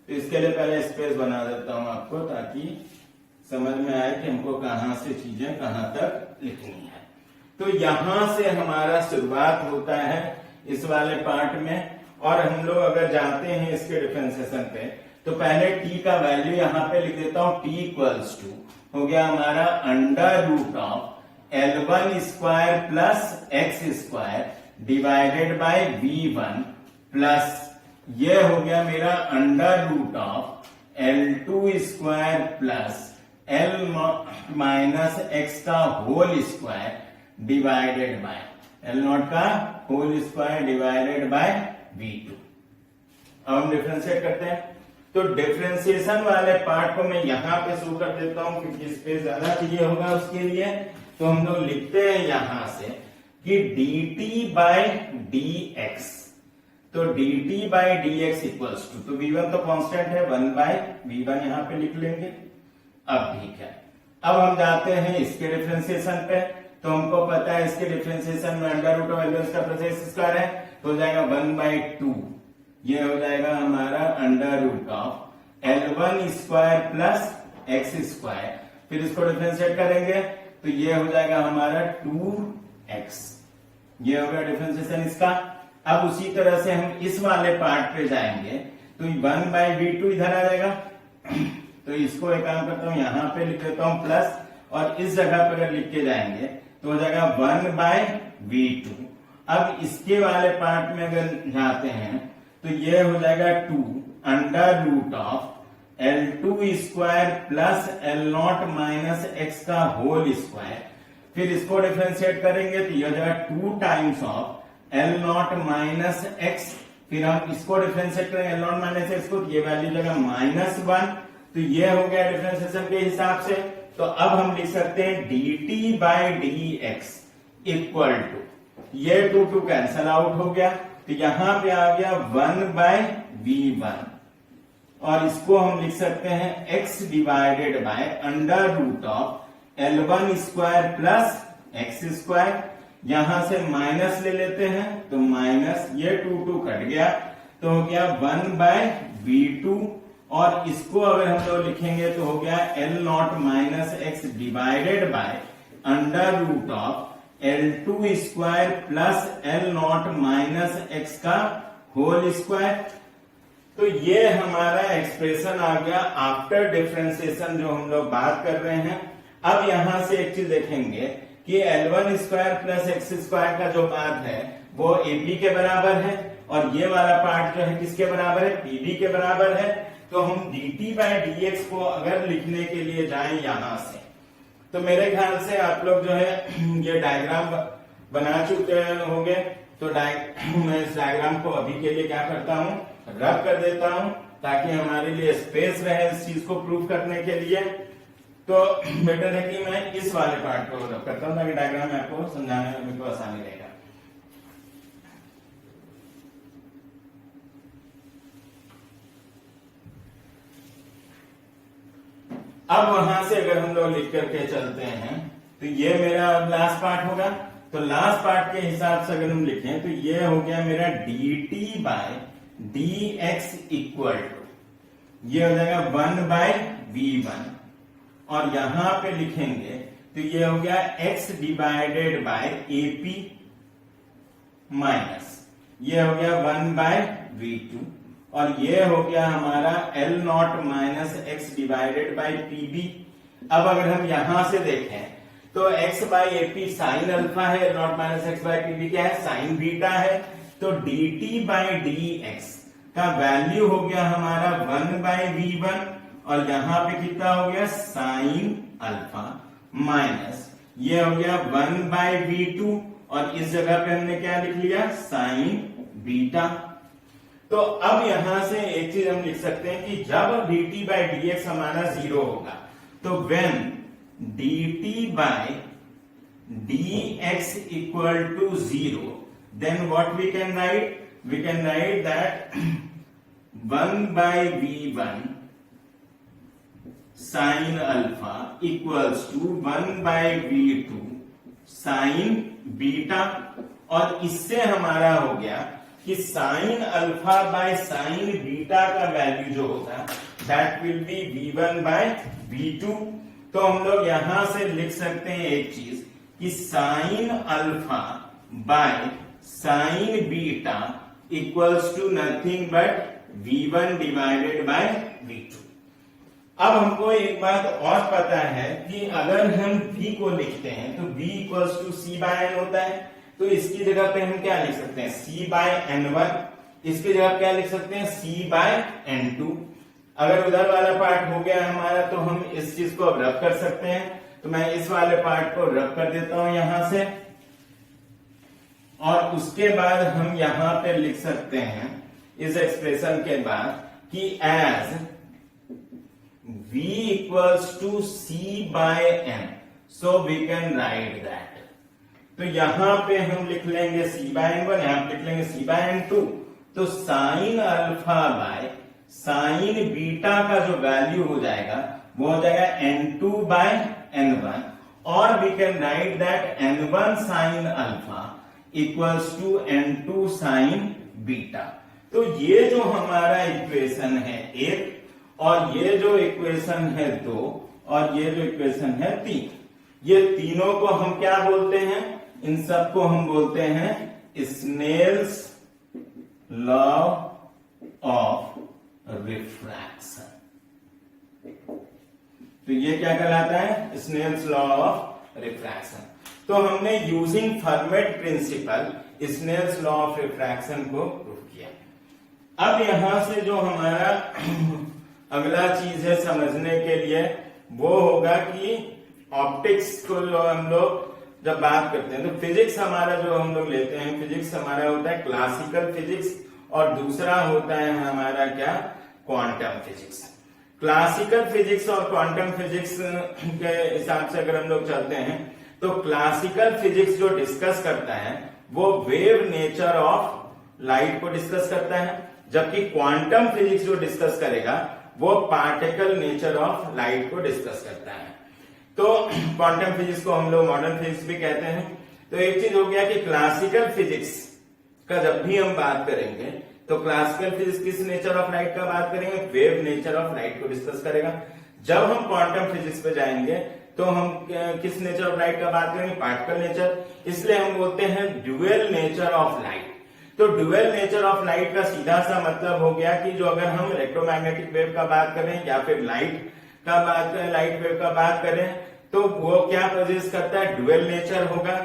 तो इसके लिए पहले स्पेस बना देता हूं आपको, ताकि समझ में आए कि हमको कहां से चीजें कहां तक लिखनी है। तो यहां से हमारा शुरुआत होता है इस वाले पार्ट में, और हम लोग अगर जाते हैं इसके डिफरेंशिएशन पे तो पहले t का वैल्यू यहां पे लिख देता हूं, t इक्वल्स टू हो गया हमारा under root of L1 square plus x square divided by V1 plus ये हो गया मेरा under root of L2 square plus L minus x का whole square divided by L0 का whole square divided by V2। अब हम differentiate करते हैं। तो डिफरेंशिएशन वाले पार्ट को मैं यहां पे शो कर देता हूं क्योंकि स्पेस ज्यादा चाहिए होगा उसके लिए। तो हम लोग लिखते हैं यहां से कि dt बाय dx, तो dt by dx equals to, तो v1 तो कांस्टेंट है, 1 बाय v1 यहां पे लिख लेंगे। अब ठीक है, अब हम जाते हैं इसके डिफरेंशिएशन पे। तो हमको पता है इसके डिफरेंशिएशन में अंडर रूट ऑफ L1 का प्लस एक्स स्क्वायर है, तो हो जाएगा 1/2। ये हो जाएगा हमारा under root of L1 square plus x square, फिर इसको डिफरेंशिएट करेंगे तो ये हो जाएगा हमारा 2x। ये होगा डिफरेंशिएशन इसका। अब उसी तरह से हम इस वाले पार्ट पे जाएंगे तो 1/v2 इधर आ जाएगा। तो इसको एक काम करता हूं, यहां पे लिख देता हूं प्लस, और इस जगह पर अगर लिख के जाएंगे तो हो जाएगा 1/v2। अब इसके वाले पार्ट में अगर जाते हैं तो ये हो जाएगा 2 under root of L2 square plus L0 minus x का होल स्क्वायर, फिर इसको डिफरेंशिएट करेंगे तो ये हो जाएगा 2 times of L0 minus x, फिर हम इसको डिफरेंशिएट करेंगे एल नॉट माइनस एक्स को, ये वैल्यू जगह -1, तो ये हो गया डिफरेंशिएशन के हिसाब से। तो अब हम लिख सकते हैं dt by d x equal to, ये 2 कैंसल आउट हो गया, तो यहां पे आ गया 1/v1, और इसको हम लिख सकते हैं x divided by under root of L1 square plus x square, यहां से माइनस ले लेते हैं तो माइनस, ये 2 कट गया तो हो गया 1/v2, और इसको अगर हम लोग लिखेंगे तो हो गया L not minus x divided by under root of L2 square plus L not minus x का होल स्क्वायर। तो ये हमारा एक्सप्रेशन आ गया आफ्टर डिफरेंशिएशन जो हम लोग बात कर रहे हैं। अब यहां से एक चीज देखेंगे कि L1 square plus x square का जो बात है वो AB के बराबर है, और ये वाला पार्ट जो है किसके बराबर है, PD के बराबर है। तो हम dt बाई डी एक्स को अगर लिखने के लिए जाएं यहां से, तो मेरे ख्याल से आप लोग जो है ये डायग्राम बना चुके होंगे। तो मैं इस डायग्राम को अभी के लिए क्या करता हूं, रब कर देता हूं, ताकि हमारे लिए स्पेस रहे इस चीज को प्रूव करने के लिए। तो बेटर है कि मैं इस वाले पार्ट को रब करता हूं, ताकि डायग्राम आपको समझाने में मेरे को आसानी रहेगा। अब वहां से अगर हम लोग लिख करके चलते हैं तो ये मेरा अब लास्ट पार्ट होगा। तो लास्ट पार्ट के हिसाब से अगर हम लिखें तो ये हो गया मेरा dt by d x equal to, ये हो जाएगा 1/v1, और यहां पे लिखेंगे तो ये हो गया x divided bye AP minus, ये हो गया 1/v2, और ये हो गया हमारा L not minus x divided by PB। अब अगर हम यहां से देखें तो x by AP sine alpha है, L not minus x by PB क्या है, साइन बीटा है। तो dt बाई डी एक्स का वैल्यू हो गया हमारा 1/v1, और यहां पे कितना हो गया साइन अल्फा माइनस, ये हो गया 1/v2, और इस जगह पे हमने क्या लिख लिया, साइन बीटा। तो अब यहां से एक चीज हम लिख सकते हैं कि जब dt बाई डी एक्स हमारा 0 होगा, तो when dt by d x equal to 0, then what we can write? We can write that 1/v1 sin alpha equals to 1/v2 sin beta, और इससे हमारा हो गया कि sine alpha by sine beta का वैल्यू जो होता है that will be v1 by v2। तो हम लोग यहां से लिख सकते हैं एक चीज कि sine alpha by sine beta equals to nothing but v1 divided by v2। अब हमको एक बात और पता है कि अगर हम v को लिखते हैं तो v equals to c by n होता है। तो इसकी जगह पे हम क्या लिख सकते हैं, c बाय n1, इसकी जगह क्या लिख सकते हैं, c बाय n2। अगर उधर वाला पार्ट हो गया हमारा तो हम इस चीज को अब रब कर सकते हैं। तो मैं इस वाले पार्ट को रब कर देता हूं यहां से, और उसके बाद हम यहां पे लिख सकते हैं इस एक्सप्रेशन के बाद कि as v equals to c by n, so we can write that. तो यहां पे हम लिख लेंगे c बाय n1, यहां पे लिख लेंगे c बाय n2। तो sine alpha by sine beta का जो वैल्यू हो जाएगा वो हो जाएगा n2 बाय n1, और we can write that n1 sine alpha equals to n2 sine beta. तो ये जो हमारा इक्वेशन है 1, और ये जो इक्वेशन है 2, और ये जो इक्वेशन है 3, ये तीनों को हम क्या बोलते हैं, इन सबको हम बोलते हैं स्नेल्स लॉ ऑफ रिफ्रैक्शन। तो ये क्या कहलाता है, स्नेल्स लॉ ऑफ रिफ्रैक्शन। तो हमने using Fermat principle Snell's law of refraction को प्रूव किया। अब यहां से जो हमारा अगला चीज है समझने के लिए वो होगा कि ऑप्टिक्स को जो हम लोग जब बात करते हैं तो फिजिक्स हमारा जो हम लोग लेते हैं, फिजिक्स हमारा होता है क्लासिकल फिजिक्स और दूसरा होता है हमारा क्या, क्वांटम फिजिक्स। क्लासिकल फिजिक्स और क्वांटम फिजिक्स के हिसाब से अगर हम लोग चलते हैं तो क्लासिकल फिजिक्स जो डिस्कस करता है वो वेव नेचर ऑफ लाइट को डिस्कस करता है, जबकि क्वांटम फिजिक्स जो डिस्कस करेगा वो पार्टिकल नेचर ऑफ लाइट को डिस्कस करता है। तो क्वांटम फिजिक्स को हम लोग मॉडर्न फिजिक्स भी कहते हैं। तो एक चीज हो गया कि क्लासिकल फिजिक्स का जब भी हम बात करेंगे तो क्लासिकल फिजिक्स किस नेचर ऑफ लाइट का बात करेंगे, वेव नेचर ऑफ लाइट को डिस्कस करेगा। जब हम क्वांटम फिजिक्स पे जाएंगे तो हम किस नेचर ऑफ लाइट का बात करेंगे, पार्टिकल नेचर। इसलिए हम बोलते हैं ड्यूअल नेचर ऑफ लाइट। तो ड्यूअल नेचर ऑफ लाइट का सीधा सा मतलब हो गया कि जो अगर हम इलेक्ट्रोमैग्नेटिक वेव का बात करें या फिर लाइट वेव का बात करें तो वो क्या पोजेस करता है, ड्यूअल नेचर होगा।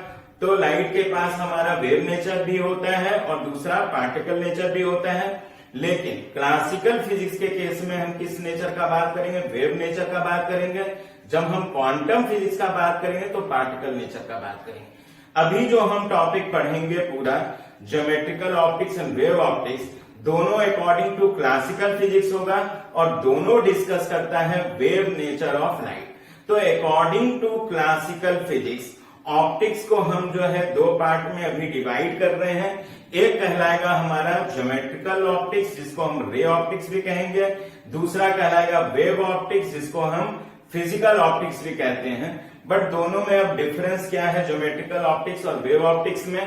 तो लाइट के पास हमारा वेव नेचर भी होता है और दूसरा पार्टिकल नेचर भी होता है। लेकिन क्लासिकल फिजिक्स के केस में हम किस नेचर का बात करेंगे, वेव नेचर का बात करेंगे। जब हम क्वांटम फिजिक्स का बात करेंगे तो पार्टिकल नेचर का बात करेंगे। अभी जो हम टॉपिक पढ़ेंगे पूरा geometrical optics and wave optics, दोनों अकॉर्डिंग टू क्लासिकल फिजिक्स होगा और दोनों डिस्कस करता है वेव नेचर ऑफ लाइट। तो according to classical physics optics को हम जो है दो पार्ट में अभी डिवाइड कर रहे हैं। एक कहलाएगा हमारा ज्योमेट्रिकल ऑप्टिक्स जिसको हम रे ऑप्टिक्स भी कहेंगे, दूसरा कहलाएगा वेव ऑप्टिक्स जिसको हम फिजिकल ऑप्टिक्स भी कहते हैं। बट दोनों में अब डिफरेंस क्या है ज्योमेट्रिकल ऑप्टिक्स और वेव ऑप्टिक्स में,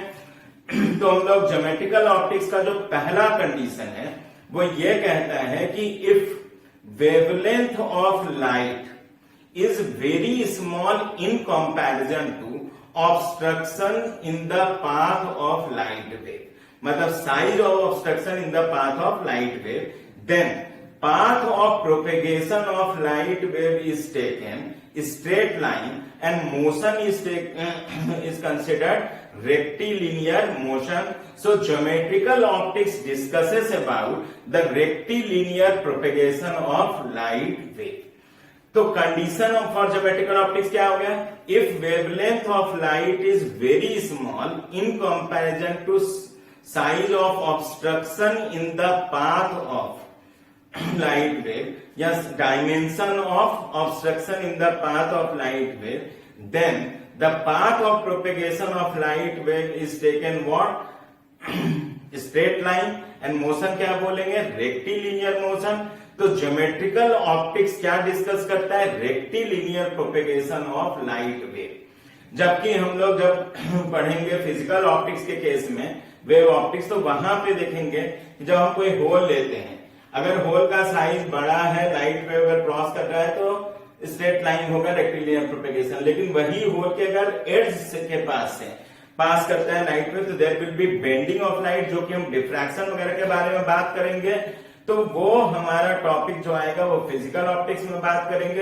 तो हम लोग ज्योमेट्रिकल ऑप्टिक्स का जो पहला कंडीशन है वो ये कहता है कि if wavelength of light is very small in comparison to obstruction in the path of light wave, मतलब size of obstruction in the path of light wave, then path of propagation of light wave is taken straight line and motion is considered rectilinear motion. So geometrical optics discusses about the rectilinear propagation of light wave. तो condition for geometrical optics क्या हो गया, if wavelength of light is very small in comparison to size of obstruction in the path of light wave या dimension of obstruction in the path of light wave, then the path of propagation of light wave is taken what, straight line and motion क्या बोलेंगे, rectilinear motion. तो geometrical optics क्या discuss करता है, rectilinear propagation of light wave. जबकि हम लोग जब पढ़ेंगे फिजिकल ऑप्टिक्स के केस में वेव ऑप्टिक्स, तो वहां पे देखेंगे कि जब हम कोई होल लेते हैं, अगर होल का साइज बड़ा है, लाइट वेव अगर क्रॉस कर रहा है तो स्ट्रेट लाइन होगा, रेक्टिलिनियर प्रोपेगेशन। लेकिन वही होल के अगर एड्ज के पास से पास करता है लाइट वेव तो there will be bending of light, जो कि हम डिफ्रैक्शन वगैरह के बारे में बात करेंगे। तो वो हमारा टॉपिक जो आएगा वो फिजिकल ऑप्टिक्स में बात करेंगे।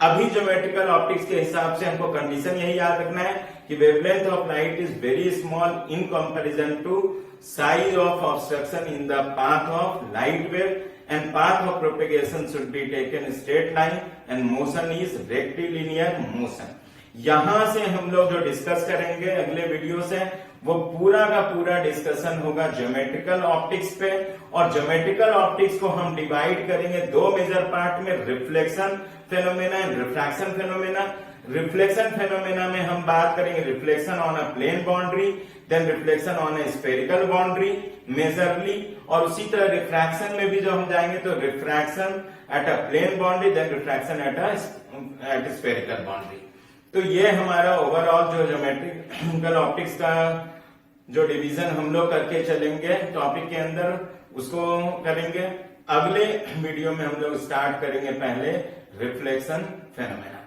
अभी ज्योमेट्रिकल ऑप्टिक्स के हिसाब से हमको कंडीशन यही याद रखना है कि wavelength of light is very small in comparison to size of obstruction in the path of light wave and path of propagation should be taken straight line and motion is rectilinear motion. यहां से हम लोग जो discuss करेंगे अगले video से वो पूरा का पूरा डिस्कशन होगा ज्योमेट्रिकल ऑप्टिक्स पे। और ज्योमेट्रिकल ऑप्टिक्स को हम डिवाइड करेंगे दो मेजर पार्ट में, reflection phenomena and refraction phenomena. Reflection phenomena में हम बात करेंगे reflection on a plane boundary, then reflection on a spherical boundary majorly, और उसी तरह रिफ्रैक्शन में भी जो हम जाएंगे तो refraction at a plane boundary, then refraction at spherical boundary. तो ये हमारा ओवरऑल जो ज्योमेट्रिकल ऑप्टिक्स का जो डिवीजन हम लोग करके चलेंगे टॉपिक के अंदर उसको करेंगे। अगले वीडियो में हम लोग स्टार्ट करेंगे पहले रिफ्लेक्शन फेनोमेना।